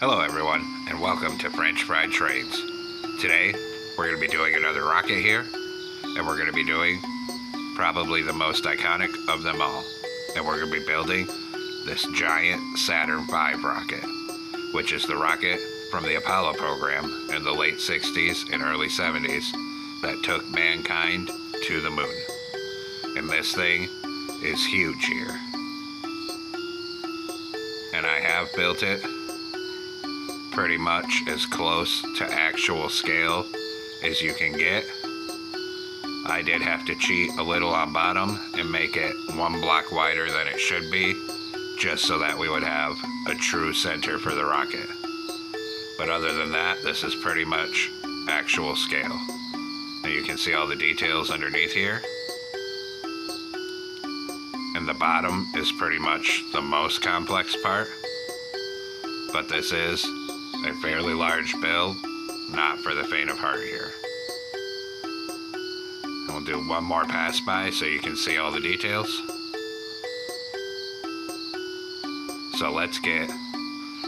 Hello everyone, and welcome to French Fried Trains. Today, we're going to be doing another rocket here, and we're going to be doing probably the most iconic of them all. And we're going to be building this giant Saturn V rocket, which is the rocket from the Apollo program in the late 60s and early 70s that took mankind to the moon. And this thing is huge here. And I have built it pretty much as close to actual scale as you can get. I did have to cheat a little on bottom and make it one block wider than it should be, just so that we would have a true center for the rocket. But other than that, this is pretty much actual scale. And you can see all the details underneath here. And the bottom is pretty much the most complex part. But this is a fairly large build, not for the faint of heart here. And we'll do one more pass by so you can see all the details. So let's get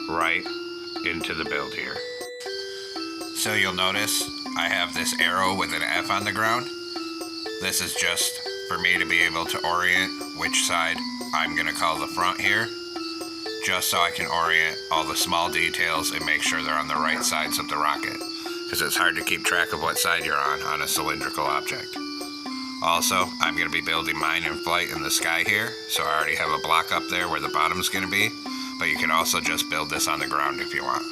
right into the build here. So you'll notice I have this arrow with an F on the ground. This is just for me to be able to orient which side I'm going to call the front here, just so I can orient all the small details and make sure they're on the right sides of the rocket, because it's hard to keep track of what side you're on a cylindrical object. Also, I'm going to be building mine in flight in the sky here, so I already have a block up there where the bottom's going to be, but you can also just build this on the ground if you want.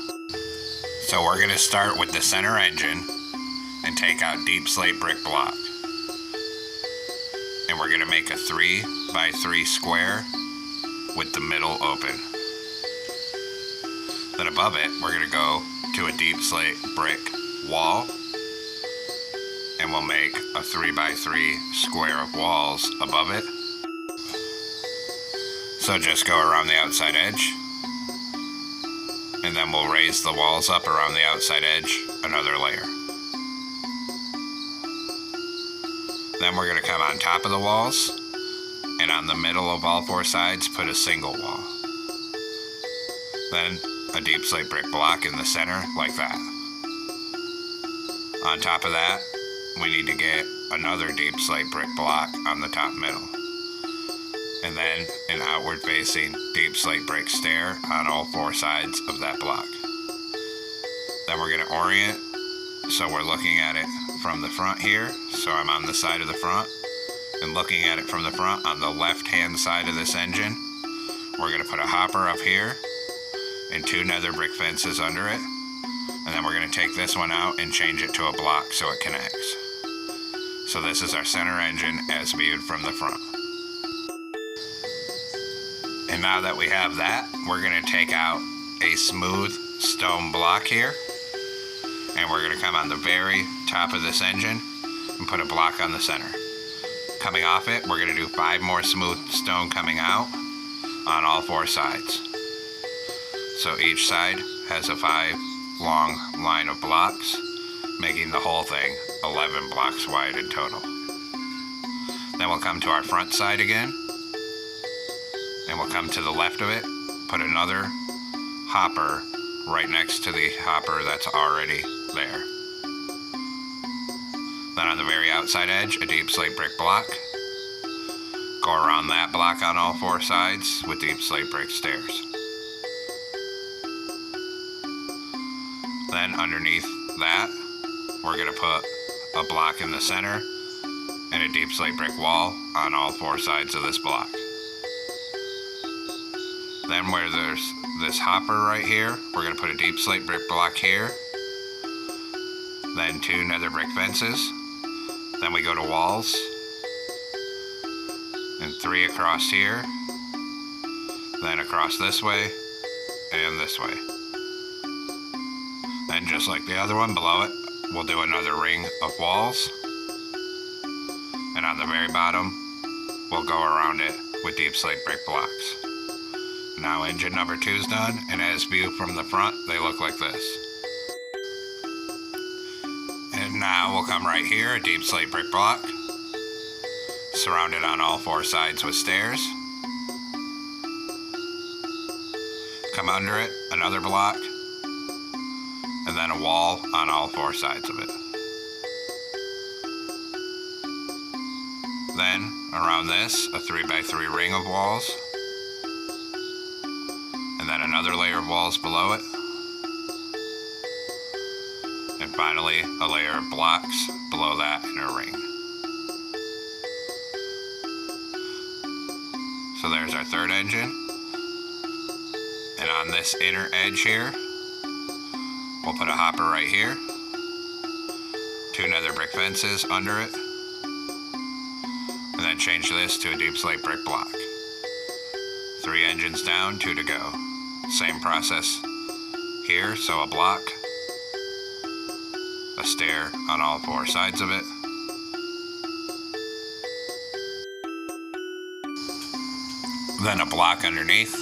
So we're going to start with the center engine and take out deep slate brick block. And we're going to make a 3 by 3 square with the middle open. Then above it, we're going to go to a deep slate brick wall, and we'll make a 3 by 3 square of walls above it. So just go around the outside edge, and then we'll raise the walls up around the outside edge another layer. Then we're going to come on top of the walls, and on the middle of all 4 sides put a single wall. Then a deep slate brick block in the center like that. On top of that, we need to get another deep slate brick block on the top middle. And then an outward facing deep slate brick stair on all 4 sides of that block. Then we're going to orient, so we're looking at it from the front here, so I'm on the side of the front, and looking at it from the front on the left hand side of this engine. We're going to put a hopper up here and 2 nether brick fences under it, and then we're going to take this one out and change it to a block so it connects. So this is our center engine as viewed from the front. And now that we have that, we're going to take out a smooth stone block here, and we're going to come on the very top of this engine and put a block on the center. Coming off it, we're going to do 5 more smooth stone coming out on all 4 sides. So each side has a 5 long line of blocks, making the whole thing 11 blocks wide in total. Then we'll come to our front side again, and we'll come to the left of it, put another hopper right next to the hopper that's already there. Then on the very outside edge, a deep slate brick block. Go around that block on all 4 sides with deep slate brick stairs. Then underneath that, we're going to put a block in the center and a deep slate brick wall on all 4 sides of this block. Then where there's this hopper right here, we're going to put a deep slate brick block here, then 2 nether brick fences, then we go to walls, and 3 across here, then across this way, and this way. Then just like the other one below it, we'll do another ring of walls, and on the very bottom, we'll go around it with deep slate brick blocks. Now engine number 2 is done, and as viewed from the front, they look like this. And now we'll come right here, a deep slate brick block, surrounded on all 4 sides with stairs. Come under it, another block, and then a wall on all four sides of it. Then, around this, a 3x3 ring of walls, and then another layer of walls below it, and finally a layer of blocks below that in a ring. So there's our third engine, and on this inner edge here, we'll put a hopper right here, 2 nether brick fences under it, and then change this to a deep slate brick block. 3 engines down, 2 to go. Same process here, so a block, a stair on all 4 sides of it, then a block underneath,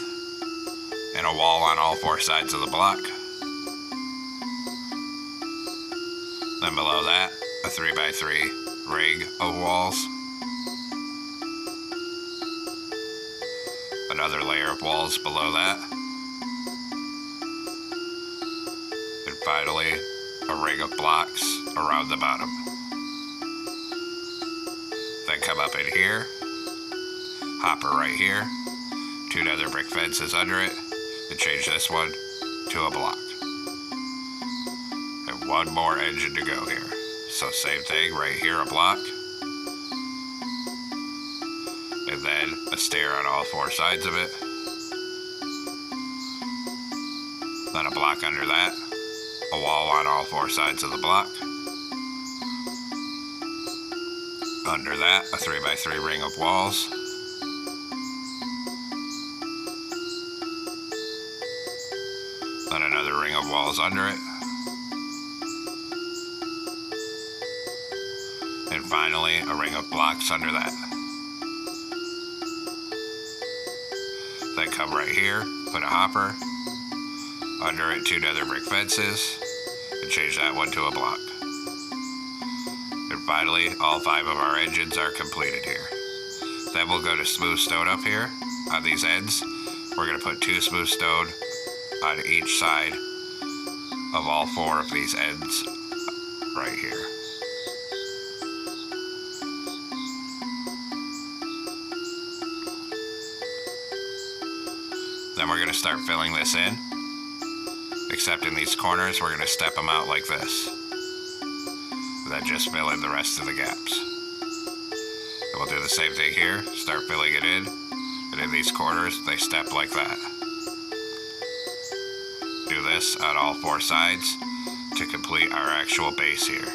and a wall on all 4 sides of the block. Then below that, a 3x3 rig of walls, another layer of walls below that, and finally a ring of blocks around the bottom. Then come up in here, hopper right here, 2 nether brick fences under it, and change this one to a block. And 1 more engine to go here. So same thing, right here a block, and then a stair on all 4 sides of it, then a block under that, a wall on all 4 sides of the block, under that a 3x3 ring of walls, then another ring of walls under it, and finally a ring of blocks under that. Then come right here, put a hopper, under it 2 nether brick fences, and change that one to a block. And finally, all 5 of our engines are completed here. Then we'll go to smooth stone up here on these ends. We're going to put 2 smooth stone on each side of all 4 of these ends right here. Then we're going to start filling this in, except in these corners we're going to step them out like this, and then just fill in the rest of the gaps. And we'll do the same thing here, start filling it in, and in these corners they step like that. Do this on all 4 sides to complete our actual base here.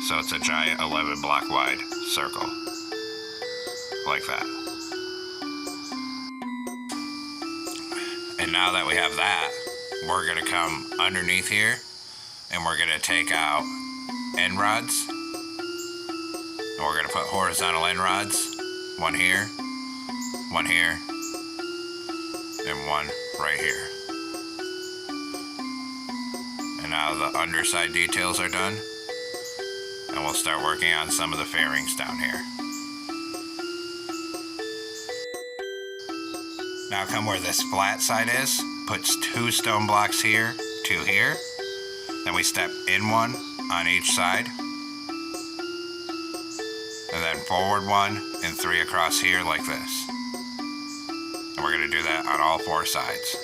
So it's a giant 11 block wide circle, like that. And now that we have that, we're going to come underneath here and we're going to take out end rods. And we're going to put horizontal end rods, 1 here, 1 here, and 1 right here. And now the underside details are done, and we'll start working on some of the fairings down here. Now come where this flat side is, puts 2 stone blocks here, 2 here, then we step in 1 on each side, and then forward 1 and 3 across here like this. And we're going to do that on all 4 sides.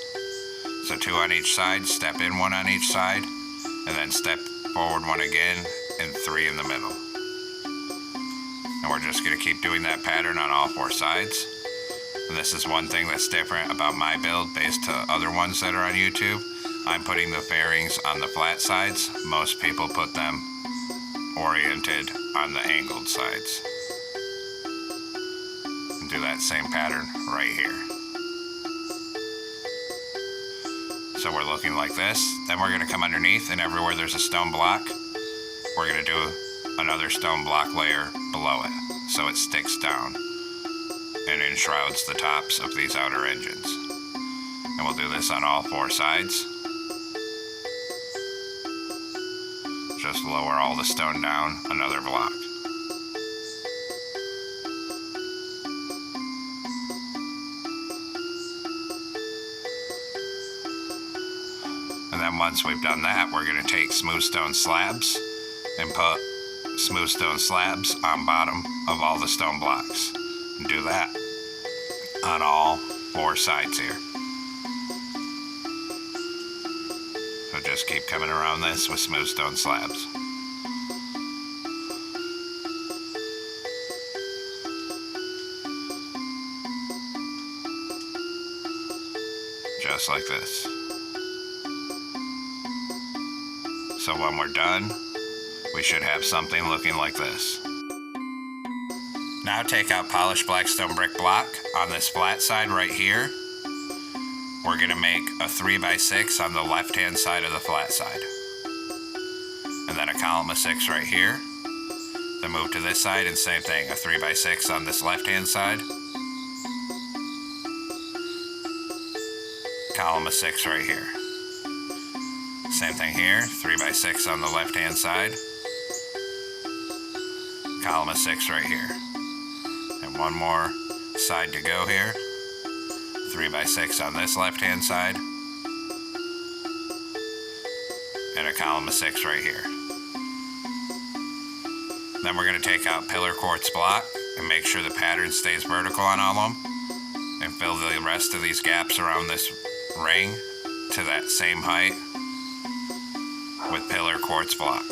So 2 on each side, step in 1 on each side, and then step forward 1 again, and 3 in the middle. And we're just going to keep doing that pattern on all 4 sides. And this is one thing that's different about my build based to other ones that are on YouTube. I'm putting the fairings on the flat sides. Most people put them oriented on the angled sides. And do that same pattern right here. So we're looking like this. Then we're going to come underneath, and everywhere there's a stone block, we're going to do another stone block layer below it so it sticks down and enshrouds the tops of these outer engines. And we'll do this on all 4 sides. Just lower all the stone down another block. then once we've done that, we're going to take smooth stone slabs and put smooth stone slabs on bottom of all the stone blocks. And do that on all 4 sides here. So just keep coming around this with smooth stone slabs. Just like this. So when we're done, we should have something looking like this. Now take out polished blackstone brick block on this flat side right here. We're going to make a 3x6 on the left hand side of the flat side. And then a column of 6 right here. Then move to this side and same thing, a 3x6 on this left hand side. Column of 6 right here. Same thing here, 3x6 on the left hand side. Column of 6 right here. And one more side to go here. 3x6 on this left hand side. And a column of 6 right here. Then we're going to take out pillar quartz block and make sure the pattern stays vertical on all of them. And fill the rest of these gaps around this ring to that same height with pillar quartz block.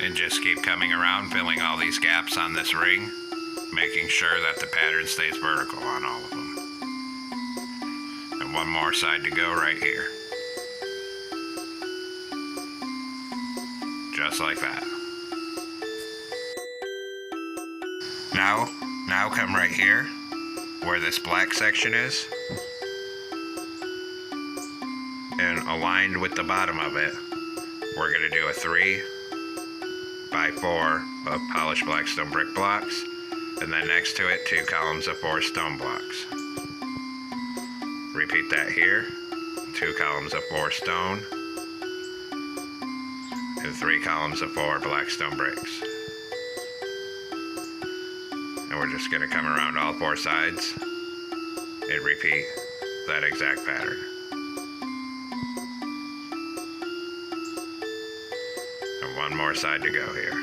And just keep coming around filling all these gaps on this ring, making sure that the pattern stays vertical on all of them. And one more side to go right here. Just like that. Now come right here where this black section is, and aligned with the bottom of it, we're going to do a 3x4 of polished blackstone brick blocks, and then next to it 2 columns of 4 stone blocks. Repeat that here, 2 columns of 4 stone, and 3 columns of 4 blackstone bricks. And we're just going to come around all 4 sides and repeat that exact pattern. And one more side to go here.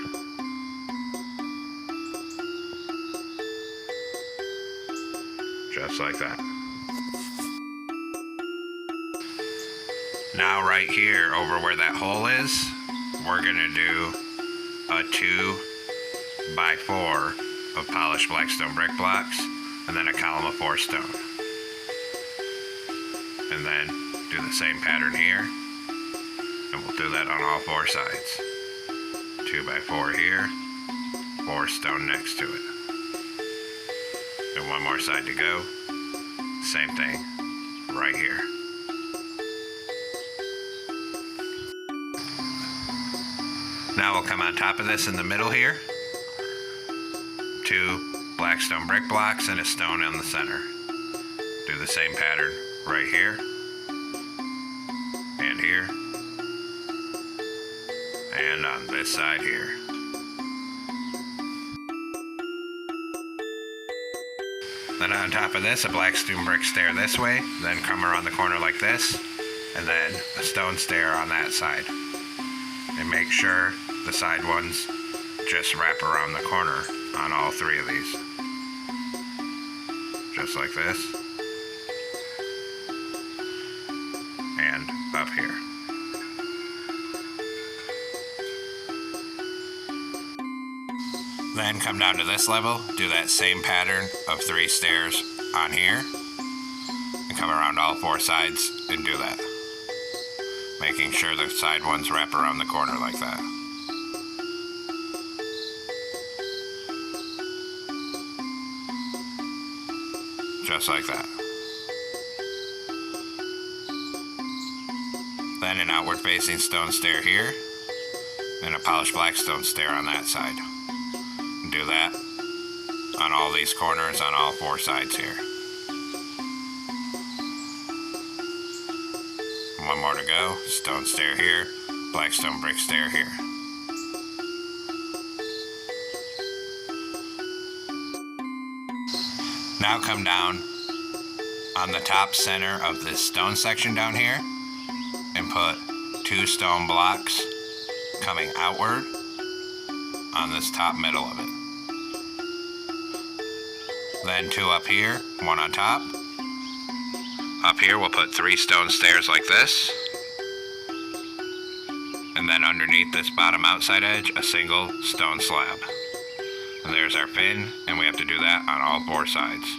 Just like that. Now right here over where that hole is, we're going to do a 2x4 of polished blackstone brick blocks, and then a column of 4 stone. And then do the same pattern here, and we'll do that on all 4 sides. 2x4 here, 4 stone next to it. And one more side to go. Same thing right here. Now we'll come on top of this in the middle here. 2 blackstone brick blocks and a stone in the center. Do the same pattern right here and here and on this side here. Then on top of this, a blackstone brick stair this way, then come around the corner like this, and then a stone stair on that side. And make sure the side ones just wrap around the corner on all 3 of these. Just like this. And up here. Then come down to this level, do that same pattern of 3 stairs on here, and come around all 4 sides and do that. Making sure the side ones wrap around the corner like that. Just like that. Then an outward facing stone stair here, and a polished blackstone stair on that side. Do that on all these corners on all 4 sides here. One more to go, stone stair here, blackstone brick stair here. Now come down on the top center of this stone section down here and put 2 stone blocks coming outward on this top middle of it. Then 2 up here, 1 on top. Up here we'll put 3 stone stairs like this. And then underneath this bottom outside edge, a single stone slab. And there's our fin, and we have to do that on all 4 sides.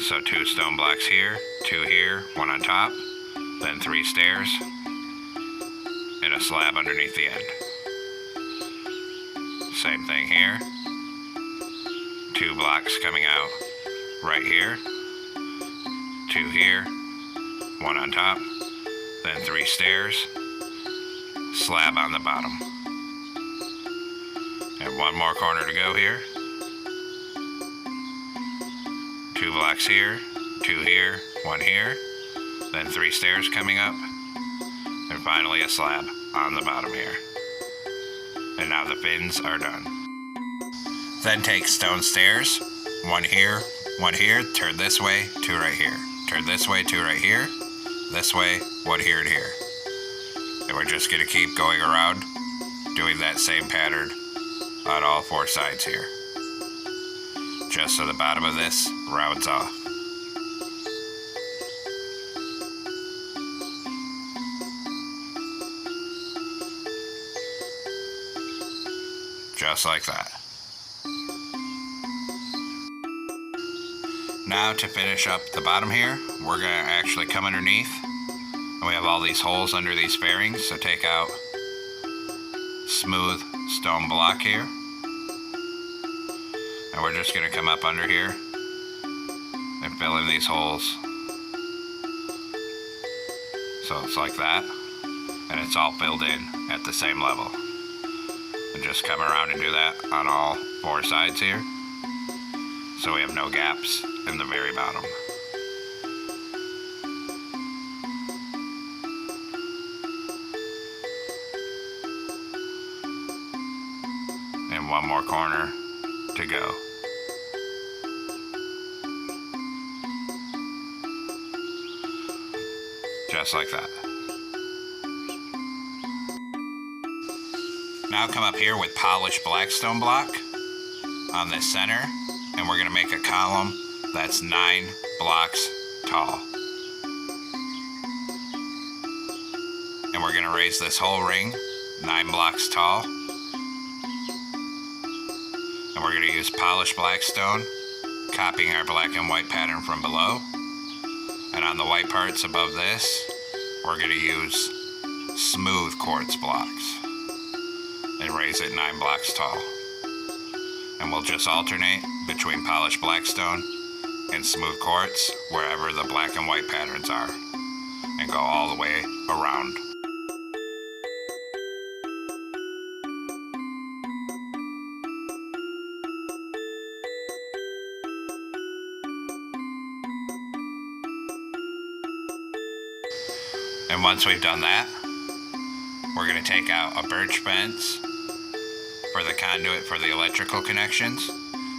So 2 stone blocks here, 2 here, 1 on top, then 3 stairs, and a slab underneath the end. Same thing here. 2 blocks coming out right here, 2 here, 1 on top, then 3 stairs, slab on the bottom. And 1 more corner to go here. 2 blocks here, 2 here, 1 here, then 3 stairs coming up, and finally a slab on the bottom here. And now the fins are done. Then take stone stairs, 1 here, 1 here, turn this way, 2 right here. Turn this way, 2 right here, this way, 1 here and here. And we're just gonna keep going around, doing that same pattern on all 4 sides here. Just so the bottom of this rounds off. Just like that. Now to finish up the bottom here, we're gonna actually come underneath. And we have all these holes under these fairings, so take out smooth stone block here. And we're just gonna come up under here and fill in these holes. So it's like that, and it's all filled in at the same level. And just come around and do that on all 4 sides here, so we have no gaps in the very bottom. And 1 more corner to go. Just like that. Now come up here with polished black stone block on this center, and we're gonna make a column that's 9 blocks tall. And we're gonna raise this whole ring 9 blocks tall. And we're gonna use polished black stone, copying our black and white pattern from below. And on the white parts above this, we're gonna use smooth quartz blocks and raise it 9 blocks tall. And we'll just alternate between polished black stone and smooth quartz wherever the black and white patterns are, and go all the way around. And once we've done that, we're going to take out a birch fence for the conduit for the electrical connections,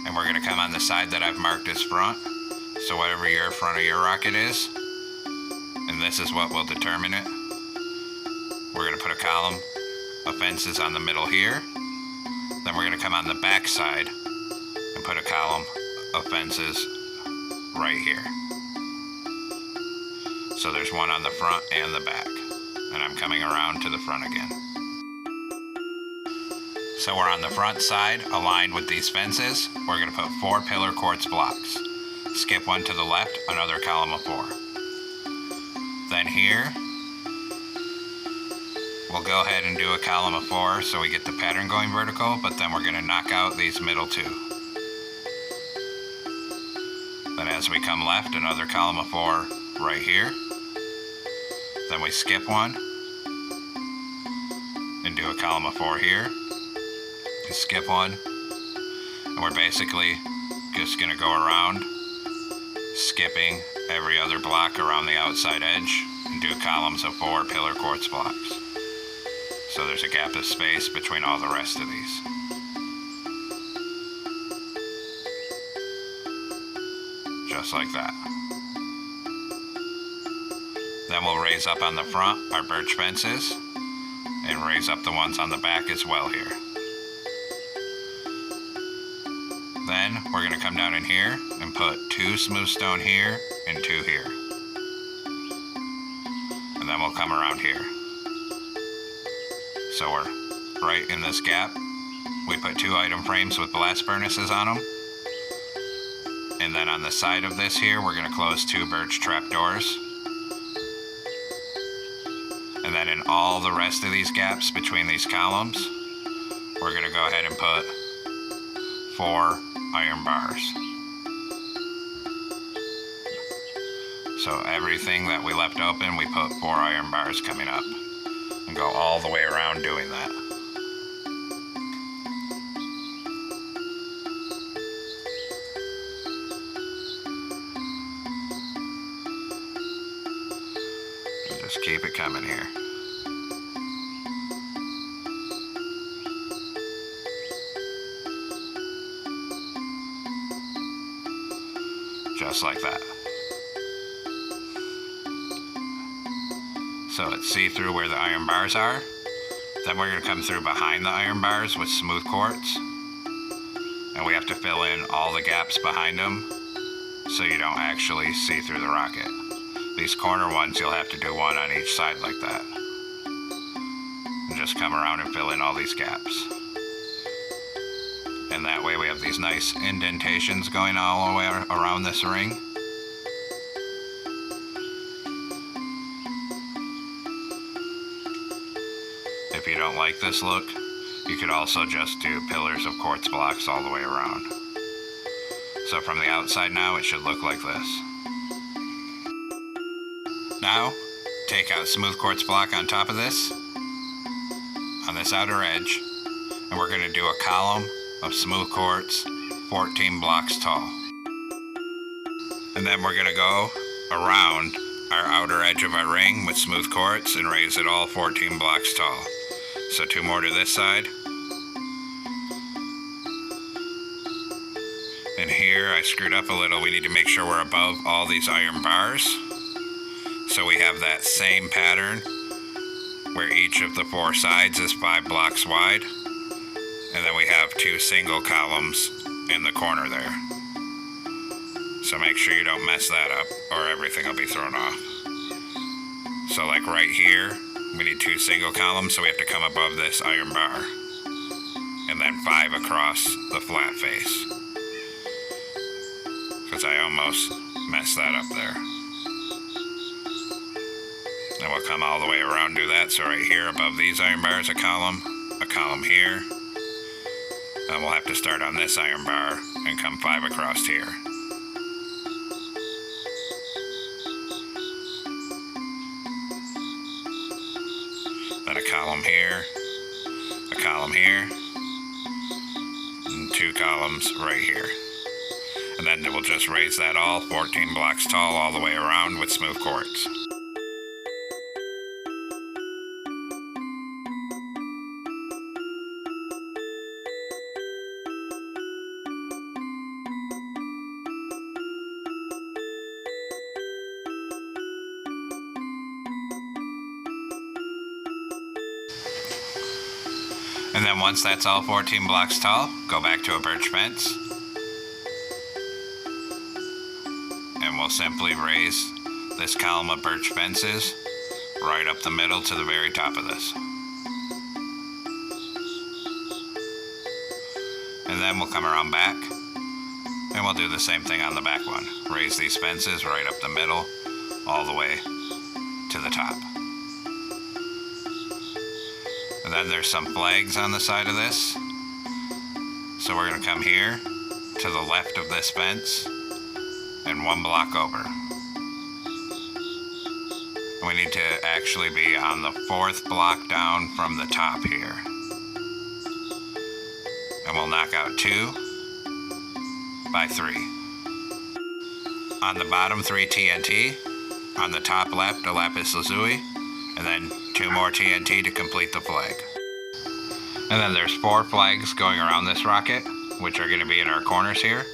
and we're going to come on the side that I've marked as front, so whatever your front of your rocket is, and this is what will determine it. We're going to put a column of fences on the middle here, then we're going to come on the back side and put a column of fences right here. So there's one on the front and the back, and I'm coming around to the front again. So we're on the front side, aligned with these fences. We're gonna put 4 pillar quartz blocks. Skip 1 to the left, another column of 4. Then here, we'll go ahead and do a column of 4 so we get the pattern going vertical, but then we're gonna knock out these middle 2. Then as we come left, another column of 4 right here. Then we skip 1 and do a column of 4 here. Skip 1, and we're basically just gonna go around, skipping every other block around the outside edge, and do columns of 4 pillar quartz blocks. So there's a gap of space between all the rest of these. Just like that. Then we'll raise up on the front our birch fences and raise up the ones on the back as well here. Then we're going to come down in here and put 2 smooth stone here and 2 here. And then we'll come around here. So we're right in this gap. We put 2 item frames with blast furnaces on them. And then on the side of this here, we're going to close 2 birch trapdoors. And then in all the rest of these gaps between these columns, we're going to go ahead and put 4 iron bars. So everything that we left open, we put 4 iron bars coming up and go all the way around doing that. And just keep it coming here. Just like that. So it's see-through where the iron bars are. Then we're going to come through behind the iron bars with smooth quartz. And we have to fill in all the gaps behind them so you don't actually see through the rocket. These corner ones, you'll have to do 1 on each side like that. And just come around and fill in all these gaps. And that way we have these nice indentations going all the way around this ring. If you don't like this look, you could also just do pillars of quartz blocks all the way around. So from the outside now, it should look like this. Now, take out smooth quartz block on top of this, on this outer edge, and we're going to do a column of smooth quartz 14 blocks tall. And then we're going to go around our outer edge of our ring with smooth quartz and raise it all 14 blocks tall. So 2 more to this side. And here I screwed up a little. We need to make sure we're above all these iron bars. So we have that same pattern where each of the 4 sides is 5 blocks wide. And then we have 2 single columns in the corner there. So make sure you don't mess that up or everything will be thrown off. So like right here, we need 2 single columns, so we have to come above this iron bar. And then 5 across the flat face. Because I almost messed that up there. And we'll come all the way around and do that. So right here above these iron bars, a column here. And we'll have to start on this iron bar and come 5 across here. Then a column here, and 2 columns right here. And then we'll just raise that all 14 blocks tall all the way around with smooth quartz. And then once that's all 14 blocks tall, go back to a birch fence. And we'll simply raise this column of birch fences right up the middle to the very top of this. And then we'll come around back and we'll do the same thing on the back one. Raise these fences right up the middle all the way to the top. And then there's some flags on the side of this. So we're going to come here to the left of this fence and 1 block over. And we need to actually be on the 4th block down from the top here. And we'll knock out 2 by 3. On the bottom 3 TNT, on the top left a lapis lazuli, and then 2 more TNT to complete the flag. And then there's 4 flags going around this rocket, which are going to be in our corners here.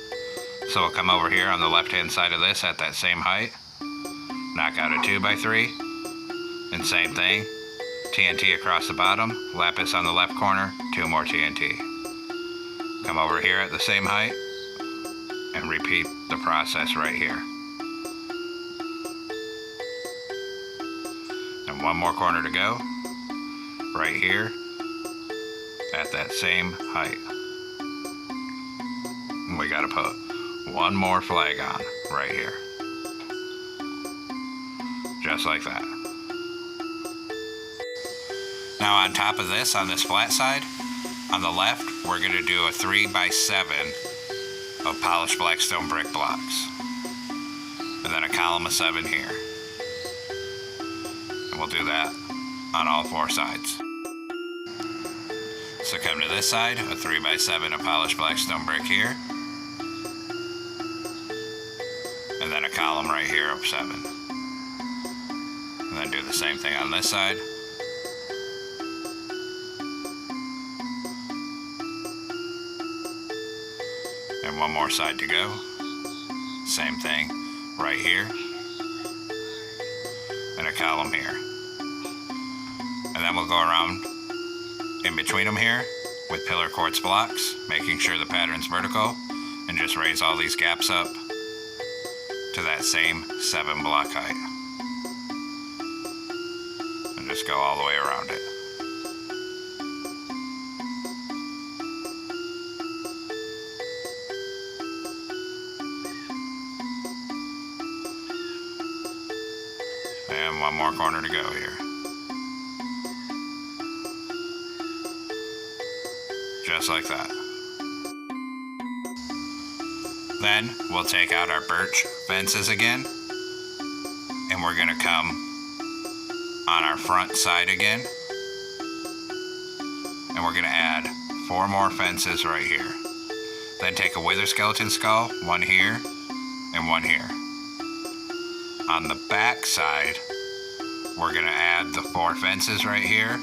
So we'll come over here on the left hand side of this at that same height, knock out a 2 by 3, And same thing, TNT across the bottom, lapis on the left corner, 2 more TNT. Come over here at the same height and repeat the process right here. And 1 more corner to go, right here at that same height. And we gotta put 1 more flag on right here. Just like that. Now on top of this, on this flat side, on the left, we're gonna do a 3x7 of polished blackstone brick blocks. And then a column of 7 here. And we'll do that on all 4 sides. So come to this side, a 3x7 of polished blackstone brick here. And then a column right here of 7. And then do the same thing on this side. And 1 more side to go. Same thing right here. And a column here. And then we'll go around in between them here with pillar quartz blocks, making sure the pattern's vertical, and just raise all these gaps up to that same 7 block height. And just go all the way around it. And 1 more corner to go here. Just like that. Then we'll take out our birch fences again, and we're gonna come on our front side again, and we're gonna add 4 more fences right here. Then take a wither skeleton skull, 1 here and 1 here. On the back side, we're gonna add the 4 fences right here,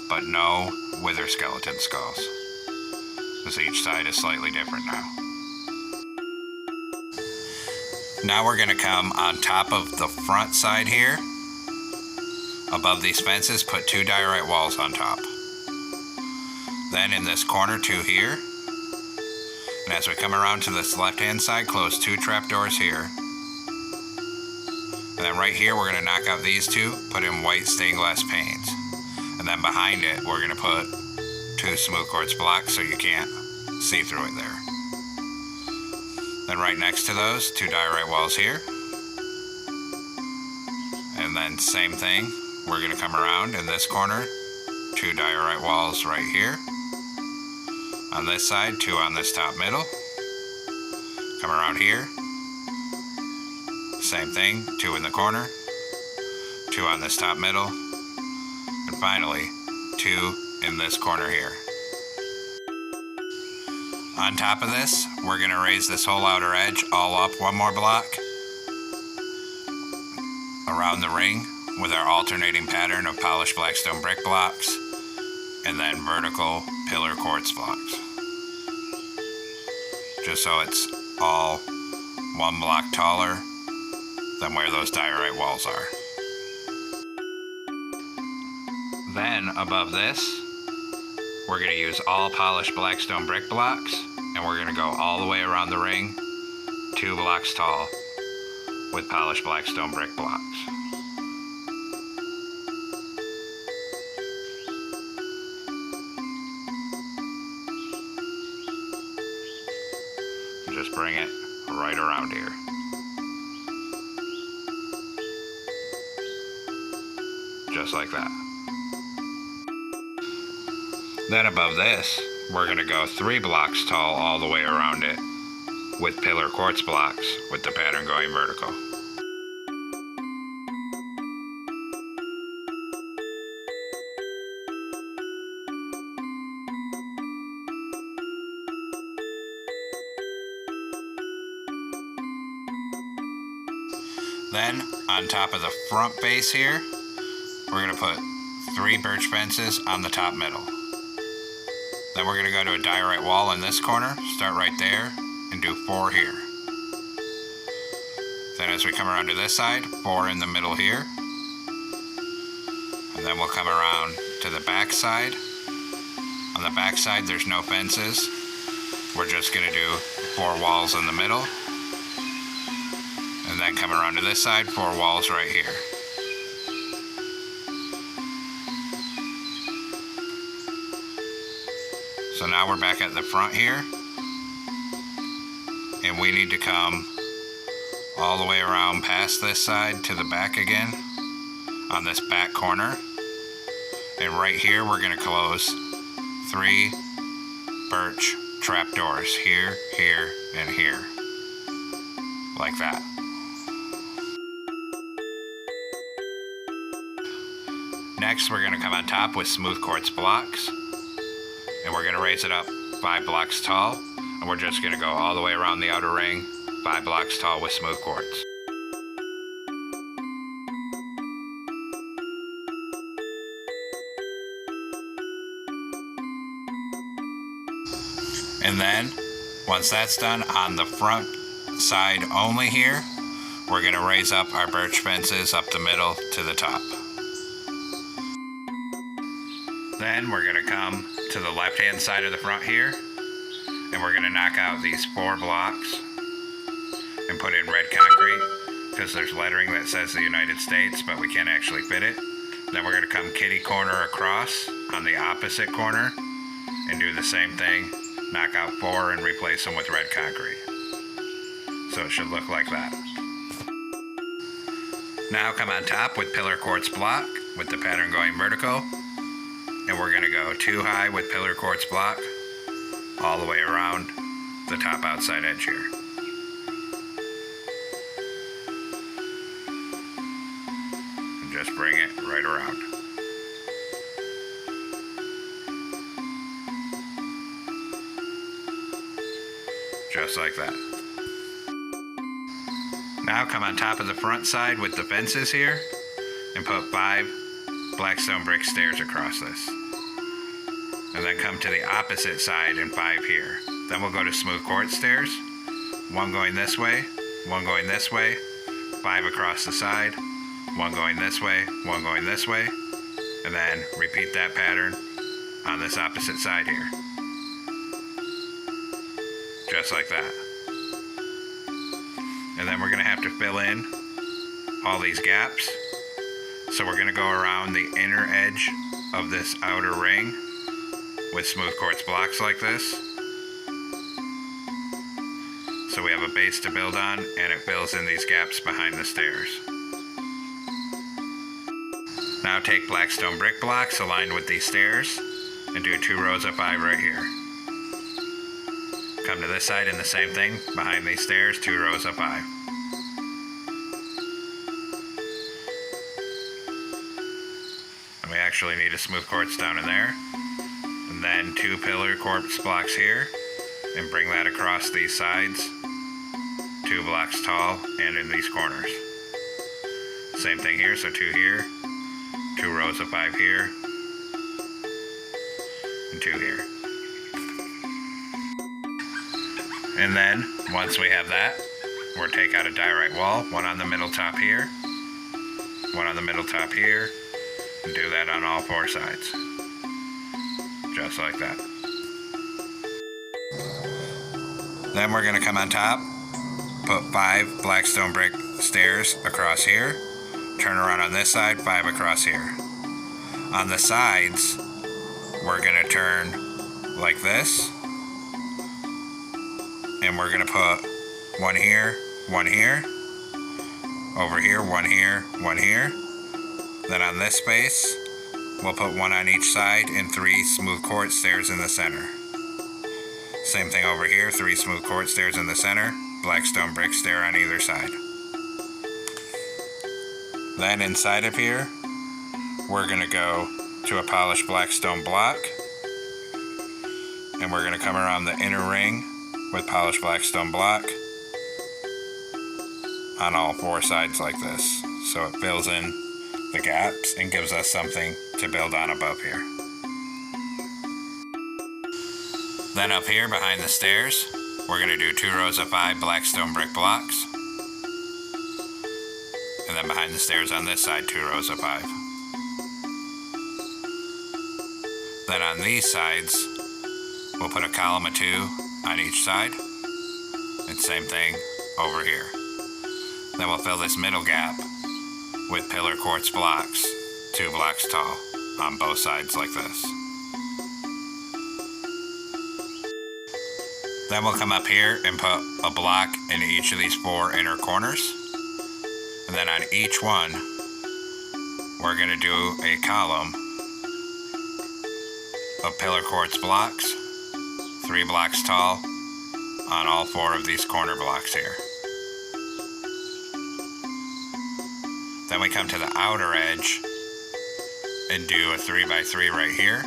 but no wither skeleton skulls, because each side is slightly different now. Now we're gonna come on top of the front side here. Above these fences, put 2 diorite walls on top. Then in this corner, 2 here. And as we come around to this left-hand side, close 2 trapdoors here. And then right here, we're gonna knock out these 2, put in white stained glass panes. And then behind it, we're gonna put 2 smooth quartz blocks so you can't see through it there. Then right next to those, 2 diorite walls here. And then same thing, we're gonna come around in this corner, 2 diorite walls right here. On this side, 2 on this top middle. Come around here. Same thing, 2 in the corner, 2 on this top middle, and finally 2 in this corner here. On top of this, we're gonna raise this whole outer edge all up 1 more block around the ring with our alternating pattern of polished blackstone brick blocks and then vertical pillar quartz blocks. Just so it's all 1 block taller than where those diorite walls are. Then above this, we're gonna use all polished blackstone brick blocks, and we're gonna go all the way around the ring, 2 blocks tall with polished blackstone brick blocks. Just bring it right around here. Just like that. Then above this, we're gonna go 3 blocks tall all the way around it with pillar quartz blocks with the pattern going vertical. Then on top of the front base here, we're gonna put 3 birch fences on the top middle. Then we're gonna go to a diorite wall in this corner, start right there, and do 4 here. Then as we come around to this side, 4 in the middle here. And then we'll come around to the back side. On the back side, there's no fences. We're just gonna do 4 walls in the middle. And then come around to this side, 4 walls right here. So now we're back at the front here. And we need to come all the way around past this side to the back again on this back corner. And right here we're gonna close 3 birch trapdoors here, here, and here. Like that. Next we're gonna come on top with smooth quartz blocks. And we're gonna raise it up 5 blocks tall. And we're just gonna go all the way around the outer ring, 5 blocks tall with smooth quartz. And then, once that's done, on the front side only here, we're gonna raise up our birch fences up the middle to the top. Then we're gonna come to the left-hand side of the front here, and we're gonna knock out these 4 blocks and put in red concrete, because there's lettering that says the United States, but we can't actually fit it. Then we're gonna come kitty corner across on the opposite corner and do the same thing. Knock out 4 and replace them with red concrete. So it should look like that. Now come on top with pillar quartz block with the pattern going vertical. And we're gonna go 2 high with pillar quartz block all the way around the top outside edge here. And just bring it right around. Just like that. Now come on top of the front side with the fences here and put 5 blackstone brick stairs across this. And then come to the opposite side and 5 here. Then we'll go to smooth quartz stairs, 1 going this way, 1 going this way, 5 across the side, 1 going this way, 1 going this way, and then repeat that pattern on this opposite side here. Just like that. And then we're gonna have to fill in all these gaps. So we're gonna go around the inner edge of this outer ring with smooth quartz blocks like this. So we have a base to build on, and it fills in these gaps behind the stairs. Now take blackstone brick blocks aligned with these stairs and do 2 rows of 5 right here. Come to this side and the same thing, behind these stairs, 2 rows of 5. And we actually need a smooth quartz down in there. And then 2 pillar quartz blocks here, and bring that across these sides, 2 blocks tall, and in these corners. Same thing here, so 2 here, 2 rows of 5 here, and 2 here. And then, once we have that, we'll take out a diorite wall, 1 on the middle top here, 1 on the middle top here, and do that on all 4 sides. Just like that. Then we're gonna come on top, put 5 blackstone brick stairs across here, turn around on this side, 5 across here. On the sides, we're gonna turn like this, and we're gonna put 1 here, 1 here, over here, 1 here, 1 here. Then on this space, we'll put 1 on each side and 3 smooth quartz stairs in the center. Same thing over here, 3 smooth quartz stairs in the center, blackstone brick stair on either side. Then inside of here, we're gonna go to a polished blackstone block, and we're gonna come around the inner ring with polished blackstone block on all 4 sides like this. So it fills in the gaps and gives us something to build on above here. Then up here behind the stairs, we're gonna do 2 rows of 5 blackstone brick blocks. And then behind the stairs on this side, 2 rows of 5. Then on these sides, we'll put a column of 2 on each side. And same thing over here. Then we'll fill this middle gap with pillar quartz blocks, 2 blocks tall, on both sides like this. Then we'll come up here and put a block in each of these 4 inner corners. And then on each one, we're going to do a column of pillar quartz blocks, 3 blocks tall, on all 4 of these corner blocks here. Then we come to the outer edge and do a 3x3 right here.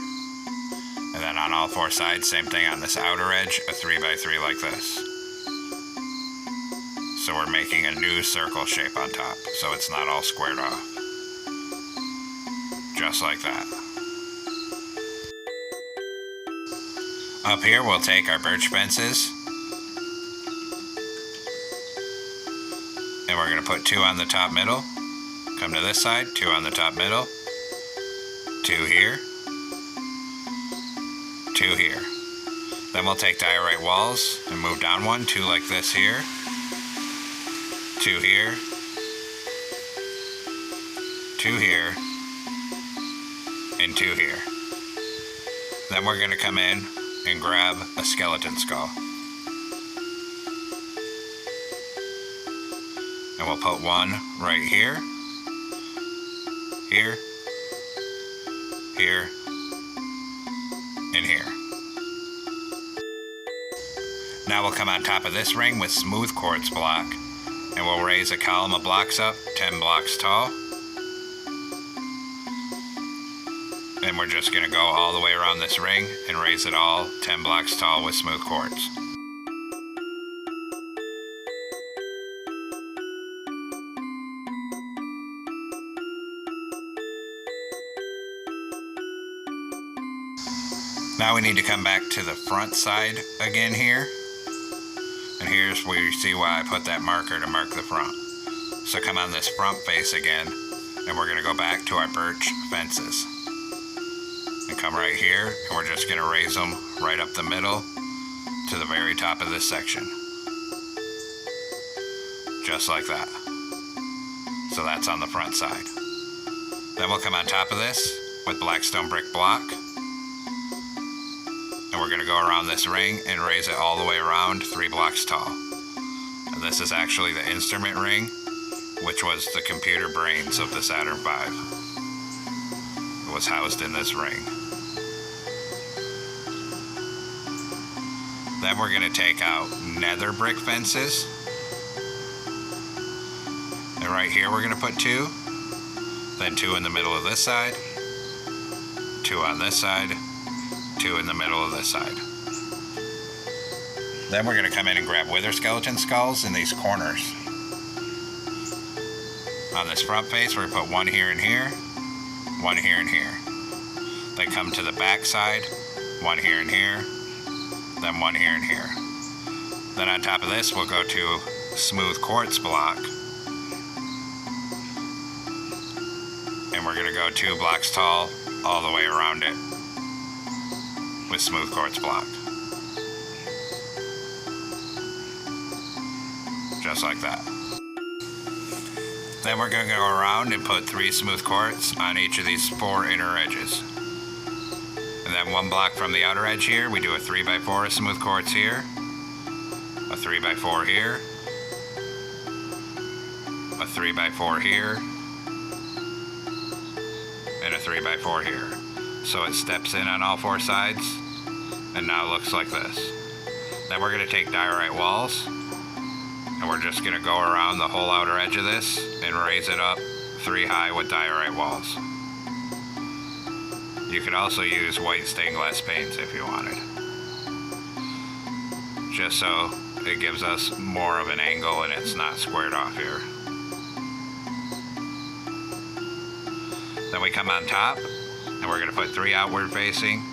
And then on all 4 sides, same thing on this outer edge, a 3x3 like this. So we're making a new circle shape on top, so it's not all squared off. Just like that. Up here, we'll take our birch fences, and we're going to put 2 on the top middle. Come to this side, 2 on the top middle, 2 here, 2 here. Then we'll take diorite walls and move down 1, 2 like this here, 2 here, 2 here, and 2 here. Then we're going to come in and grab a skeleton skull. And we'll put 1 right here, here, here, and here. Now we'll come on top of this ring with smooth quartz block, and we'll raise a column of blocks up, 10 blocks tall. And we're just going to go all the way around this ring and raise it all 10 blocks tall with smooth quartz. Now we need to come back to the front side again here. And here's where you see why I put that marker to mark the front. So come on this front face again, and we're going to go back to our birch fences. And come right here, and we're just going to raise them right up the middle to the very top of this section. Just like that. So that's on the front side. Then we'll come on top of this with blackstone brick block. And we're going to go around this ring and raise it all the way around 3 blocks tall. And this is actually the instrument ring, which was the computer brains of the Saturn V. It was housed in this ring. Then we're going to take out nether brick fences. And right here we're going to put 2. Then 2 in the middle of this side. 2 on this side. 2 in the middle of this side. Then we're going to come in and grab wither skeleton skulls in these corners. On this front face, we're going to put 1 here and here, 1 here and here. Then come to the back side, 1 here and here, then 1 here and here. Then on top of this, we'll go to smooth quartz block. And we're going to go 2 blocks tall all the way around it with smooth quartz block. Just like that. Then we're going to go around and put 3 smooth quartz on each of these 4 inner edges. And then 1 block from the outer edge here, we do a 3x4 of smooth quartz here, a 3x4 here, a 3x4 here, and a 3x4 here. So it steps in on all 4 sides, and now it looks like this. Then we're going to take diorite walls, and we're just going to go around the whole outer edge of this and raise it up 3 high with diorite walls. You could also use white stained glass paints if you wanted, just so it gives us more of an angle and it's not squared off here. Then we come on top, and we're going to put 3 outward facing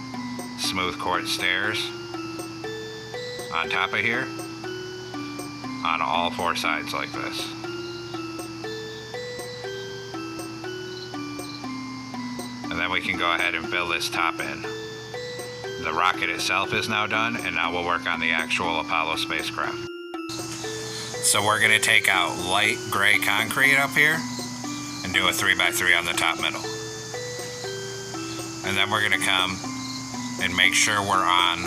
smooth quartz stairs on top of here on all 4 sides like this. And then we can go ahead and fill this top in The rocket itself is now done, and now we'll work on the actual Apollo spacecraft. So we're going to take out light gray concrete up here and do a 3x3 on the top middle. And then we're going to come and make sure we're on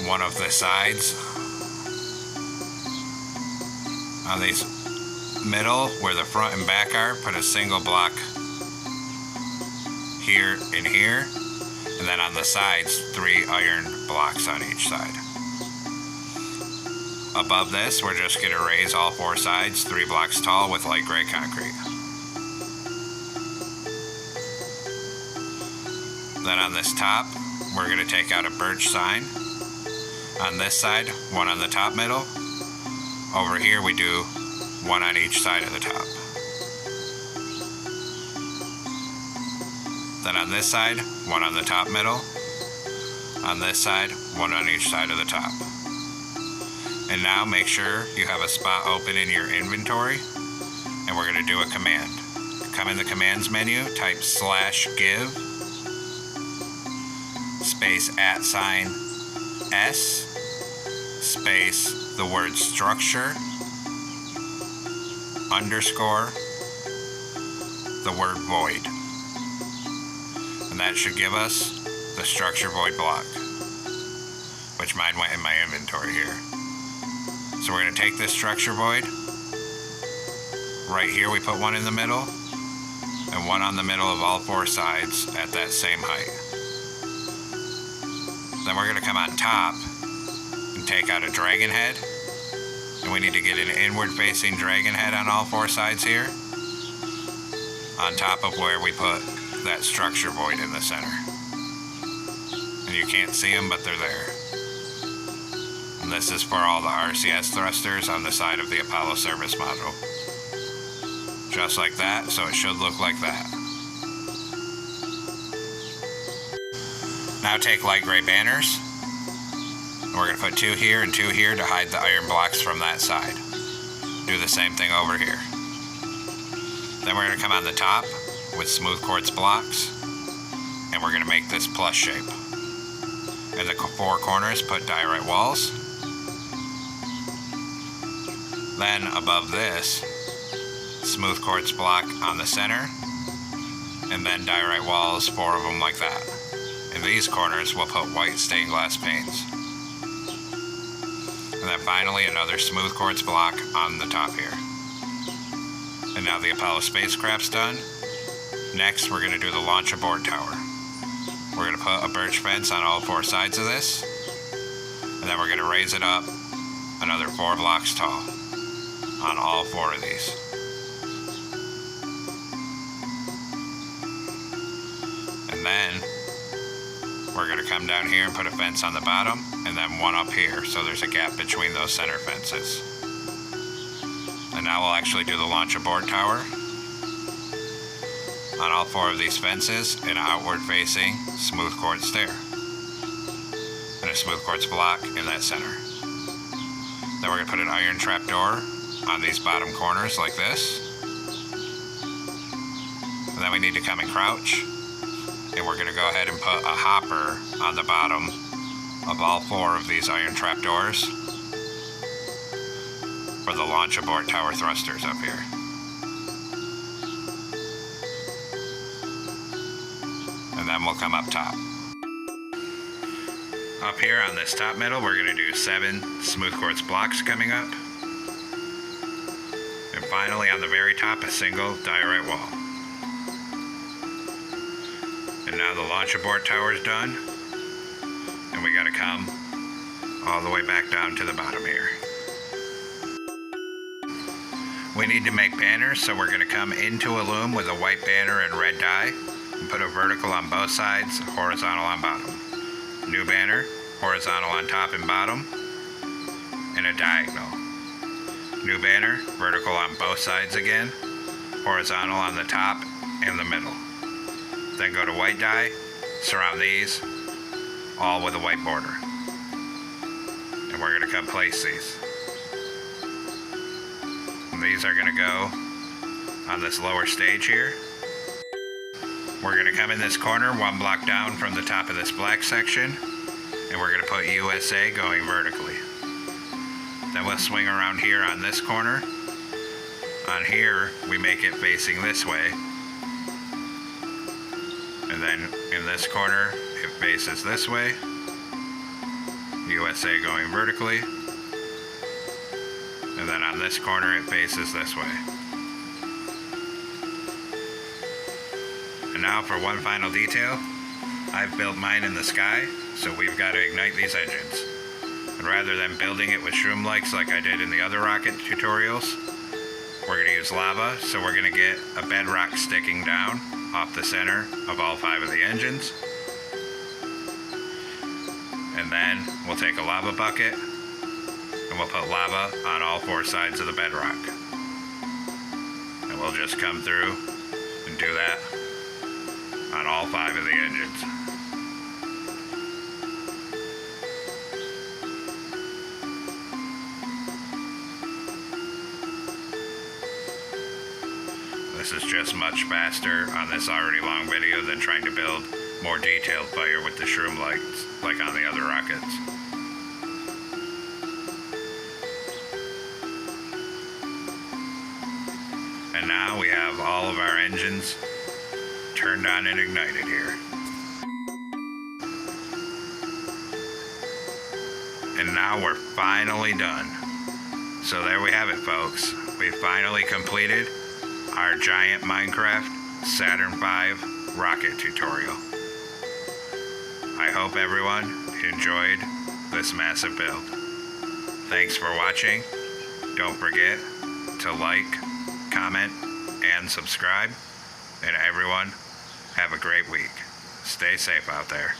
one of the sides on these middle where the front and back are. Put a single block here and here, and then on the sides 3 iron blocks on each side. Above this, we're just going to raise all 4 sides 3 blocks tall with light gray concrete. Then on this top, we're going to take out a birch sign. On this side, 1 on the top middle. Over here we do 1 on each side of the top. Then on this side, 1 on the top middle. On this side, 1 on each side of the top. And now make sure you have a spot open in your inventory, and we're going to do a command. Come in the commands menu, type /give space @S space the word structure underscore the word void. And that should give us the structure void block, which mine went in my inventory here. So we're going to take this structure void. Right here we put 1 in the middle and 1 on the middle of all 4 sides at that same height. Then we're going to come on top and take out a dragon head. And we need to get an inward facing dragon head on all 4 sides here, on top of where we put that structure void in the center. And you can't see them, but they're there. And this is for all the RCS thrusters on the side of the Apollo service module. Just like that, so it should look like that. Now take light gray banners. We're going to put 2 here and 2 here to hide the iron blocks from that side. Do the same thing over here. Then we're going to come on the top with smooth quartz blocks, and we're going to make this plus shape. In the 4 corners, put diorite walls. Then above this, smooth quartz block on the center, and then diorite walls, 4 of them like that. In these corners, we'll put white stained glass panes. And then finally, another smooth quartz block on the top here. And now the Apollo spacecraft's done. Next, we're going to do the launch abort tower. We're going to put a birch fence on all 4 sides of this. And then we're going to raise it up another 4 blocks tall on all 4 of these. And then we're going to come down here and put a fence on the bottom, and then 1 up here, so there's a gap between those center fences. And now we'll actually do the launch abort tower on all 4 of these fences, an outward facing smooth quartz stair, and a smooth quartz block in that center. Then we're going to put an iron trap door on these bottom corners like this. And then we need to come and crouch. And we're going to go ahead and put a hopper on the bottom of all 4 of these iron trap doors for the launch abort tower thrusters up here. And then we'll come up top. Up here on this top middle, we're going to do 7 smooth quartz blocks coming up. And finally on the very top, a single diorite wall. And now the launch abort tower is done, and we got to come all the way back down to the bottom here. We need to make banners, so we're going to come into a loom with a white banner and red dye and put a vertical on both sides, horizontal on bottom. New banner, horizontal on top and bottom, and a diagonal. New banner, vertical on both sides again, horizontal on the top and the middle. Then go to white dye, surround these, all with a white border. And we're going to come place these. And these are going to go on this lower stage here. We're going to come in this corner 1 block down from the top of this black section, and we're going to put USA going vertically. Then we'll swing around here on this corner. On here, we make it facing this way. And then in this corner, it faces this way. USA going vertically. And then on this corner, it faces this way. And now for one final detail. I've built mine in the sky, so we've got to ignite these engines. And rather than building it with shroom likes like I did in the other rocket tutorials, we're going to use lava, so we're going to get a bedrock sticking down off the center of all 5 of the engines. And then we'll take a lava bucket and we'll put lava on all 4 sides of the bedrock. And we'll just come through and do that on all 5 of the engines. This is just much faster on this already long video than trying to build more detailed fire with the shroom lights like on the other rockets. And now we have all of our engines turned on and ignited here. And now we're finally done. So there we have it, folks. We finally completed our giant Minecraft Saturn V rocket tutorial. I hope everyone enjoyed this massive build. Thanks for watching. Don't forget to like, comment, and subscribe. And everyone, have a great week. Stay safe out there.